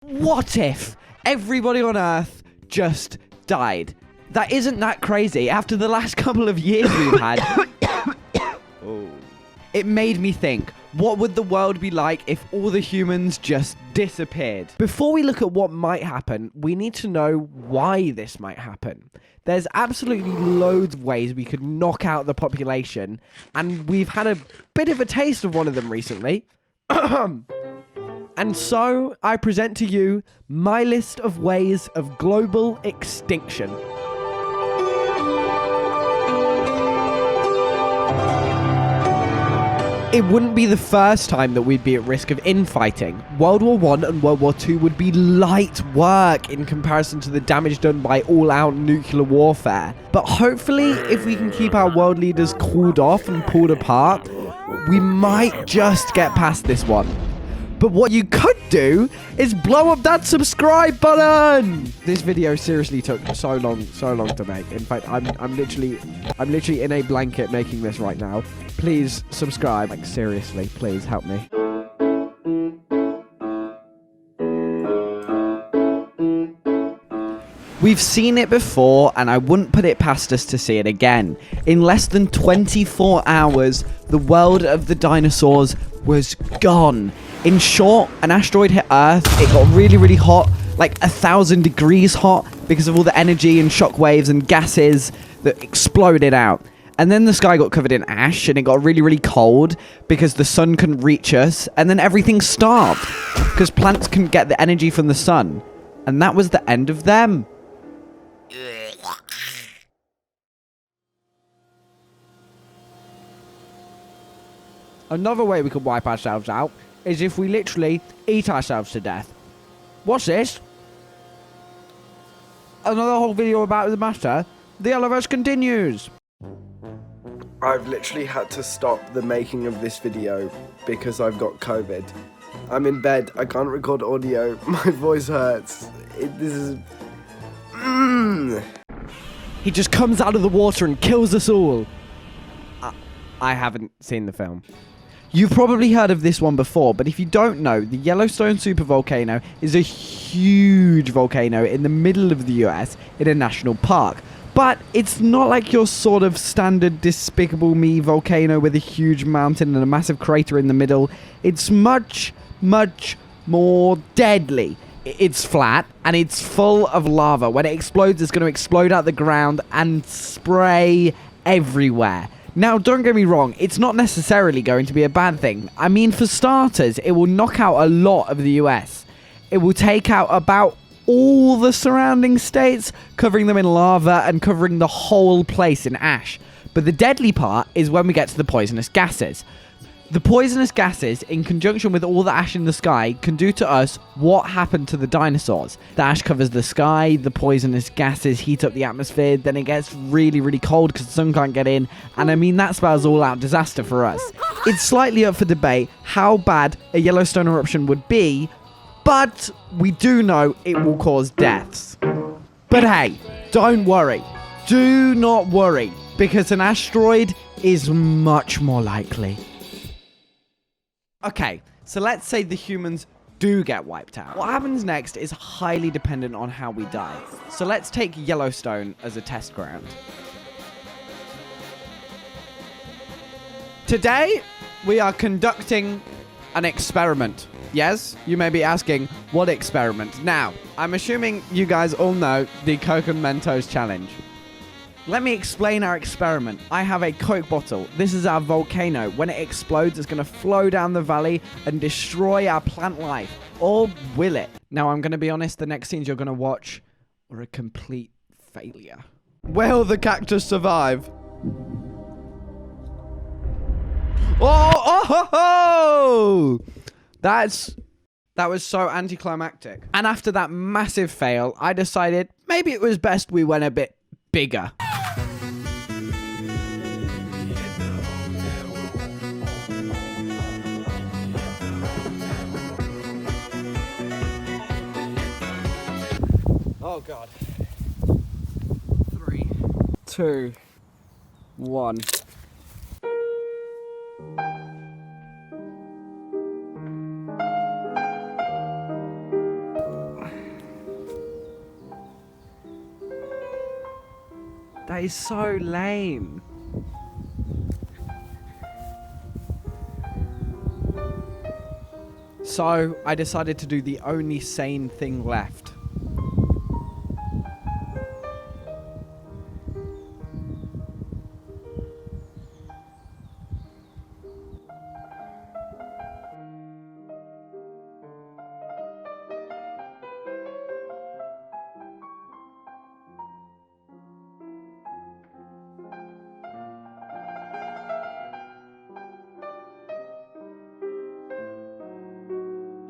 What if everybody on Earth just died? That isn't that crazy. After the last couple of years we've had, it made me think, what would the world be like if all the humans just disappeared? Before we look at what might happen, we need to know why this might happen. There's absolutely loads of ways we could knock out the population, and we've had a bit of a taste of one of them recently. And so, I present to you my list of ways of global extinction. It wouldn't be the first time that we'd be at risk of infighting. World War I and World War II would be light work in comparison to the damage done by all-out nuclear warfare. But hopefully, if we can keep our world leaders cooled off and pulled apart, we might just get past this one. But what you could do is blow up that subscribe button. This video seriously took so long to make. In fact, I'm literally in a blanket making this right now. Please subscribe. Like, seriously, please help me. We've seen it before, and I wouldn't put it past us to see it again. In less than 24 hours, the world of the dinosaurs was gone. In short, an asteroid hit Earth, it got really, really hot, like 1,000 degrees hot, because of all the energy and shockwaves and gases that exploded out. And then the sky got covered in ash, and it got really, really cold, because the sun couldn't reach us, and then everything starved, because plants couldn't get the energy from the sun. And that was the end of them. Another way we could wipe ourselves out is if we literally eat ourselves to death. What's this? Another whole video about the matter? The Yellowverse continues. I've literally had to stop the making of this video because I've got COVID. I'm in bed, I can't record audio, my voice hurts. This is... He just comes out of the water and kills us all. I haven't seen the film. You've probably heard of this one before, but if you don't know, the Yellowstone Super Volcano is a huge volcano in the middle of the US in a national park. But it's not like your sort of standard Despicable Me volcano with a huge mountain and a massive crater in the middle. It's much, much more deadly. It's flat, and it's full of lava. When it explodes, it's going to explode out the ground and spray everywhere. Now, don't get me wrong, it's not necessarily going to be a bad thing. I mean, for starters, it will knock out a lot of the US. It will take out about all the surrounding states, covering them in lava and covering the whole place in ash. But the deadly part is when we get to the poisonous gases. The poisonous gases, in conjunction with all the ash in the sky, can do to us what happened to the dinosaurs. The ash covers the sky, the poisonous gases heat up the atmosphere, then it gets really, really cold because the sun can't get in, and I mean, that spells all-out disaster for us. It's slightly up for debate how bad a Yellowstone eruption would be, but we do know it will cause deaths. But hey, don't worry. Do not worry, because an asteroid is much more likely. Okay, so let's say the humans do get wiped out. What happens next is highly dependent on how we die. So let's take Yellowstone as a test ground. Today, we are conducting an experiment. Yes, you may be asking, what experiment? Now, I'm assuming you guys all know the Coke and Mentos challenge. Let me explain our experiment. I have a Coke bottle. This is our volcano. When it explodes, it's going to flow down the valley and destroy our plant life. Or will it? Now, I'm going to be honest, the next scenes you're going to watch are a complete failure. Will the cactus survive? Oh! That was so anticlimactic. And after that massive fail, I decided maybe it was best we went a bit bigger. Oh God. 3, 2, 1. That is so lame. So, I decided to do the only sane thing left.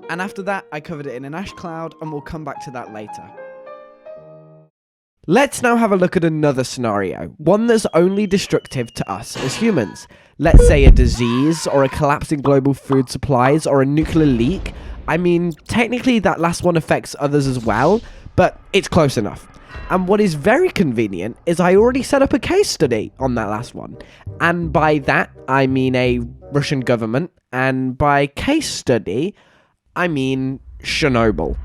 And after that, I covered it in an ash cloud, and we'll come back to that later. Let's now have a look at another scenario, one that's only destructive to us as humans. Let's say a disease, or a collapse in global food supplies, or a nuclear leak. I mean, technically that last one affects others as well, but it's close enough. And what is very convenient is I already set up a case study on that last one. And by that, I mean a Russian government, and by case study, I mean Chernobyl.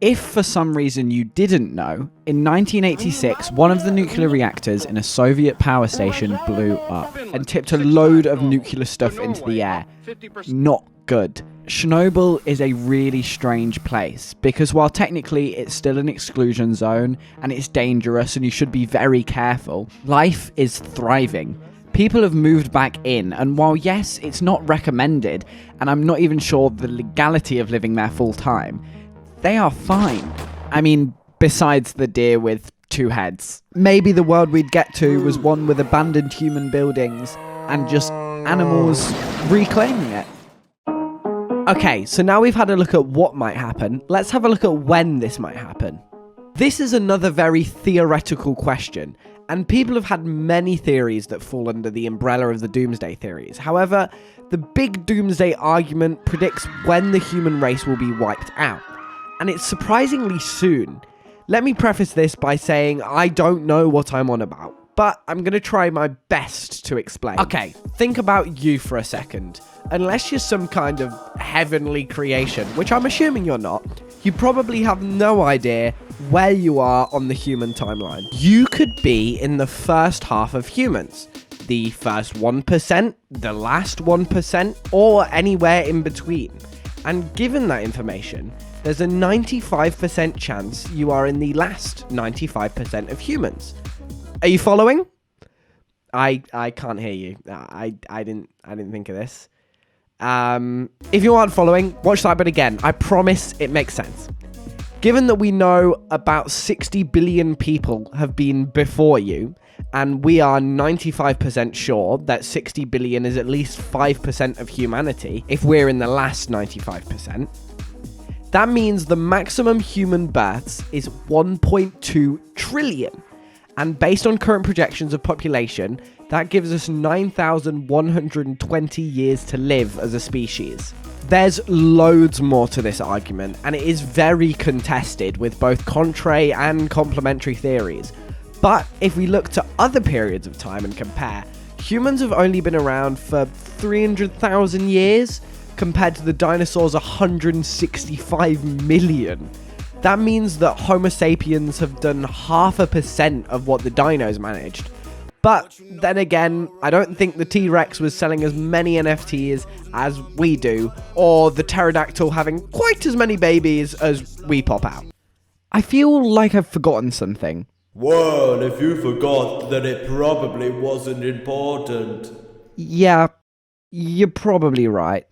If for some reason you didn't know, in 1986, one of the nuclear reactors in a Soviet power station blew up and tipped a load of nuclear stuff into the air. Not good. Chernobyl is a really strange place because while technically it's still an exclusion zone and it's dangerous and you should be very careful, life is thriving. People have moved back in, and while yes, it's not recommended, and I'm not even sure the legality of living there full time, they are fine. I mean, besides the deer with 2 heads. Maybe the world we'd get to was one with abandoned human buildings and just animals reclaiming it. Okay, so now we've had a look at what might happen, let's have a look at when this might happen. This is another very theoretical question, and people have had many theories that fall under the umbrella of the doomsday theories. However, the big doomsday argument predicts when the human race will be wiped out, and it's surprisingly soon. Let me preface this by saying I don't know what I'm on about, but I'm going to try my best to explain. Okay, think about you for a second. Unless you're some kind of heavenly creation, which I'm assuming you're not, you probably have no idea where you are on the human timeline. You could be in the first half of humans, the first 1%, the last 1%, or anywhere in between. And given that information, there's a 95% chance you are in the last 95% of humans. Are you following? I can't hear you. I didn't think of this. If you aren't following, watch that bit again. I promise it makes sense. Given that we know about 60 billion people have been before you, and we are 95% sure that 60 billion is at least 5% of humanity, if we're in the last 95%, that means the maximum human births is 1.2 trillion. And based on current projections of population, that gives us 9,120 years to live as a species. There's loads more to this argument, and it is very contested with both contrary and complementary theories. But if we look to other periods of time and compare, humans have only been around for 300,000 years, compared to the dinosaurs 165 million. That means that Homo sapiens have done 0.5% of what the dinos managed. But then again, I don't think the T-Rex was selling as many NFTs as we do, or the pterodactyl having quite as many babies as we pop out. I feel like I've forgotten something. Well, if you forgot, then it probably wasn't important. Yeah, you're probably right.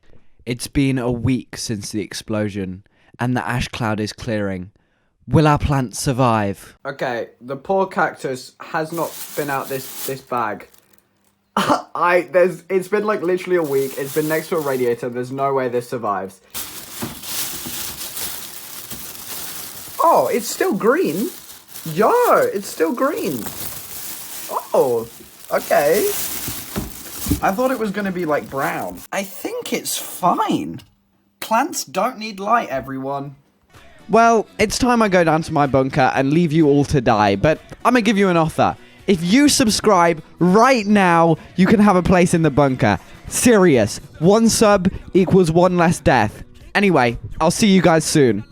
It's been a week since the explosion, and the ash cloud is clearing. Will our plants survive? Okay, the poor cactus has not been out this bag. It's been like literally a week. It's been next to a radiator. There's no way this survives. Oh, it's still green. Yo, it's still green. Oh, okay. I thought it was going to be like brown. I think it's fine. Plants don't need light, everyone. Well, it's time I go down to my bunker and leave you all to die, but I'm going to give you an offer. If you subscribe right now, you can have a place in the bunker. Serious. 1 sub equals 1 less death. Anyway, I'll see you guys soon.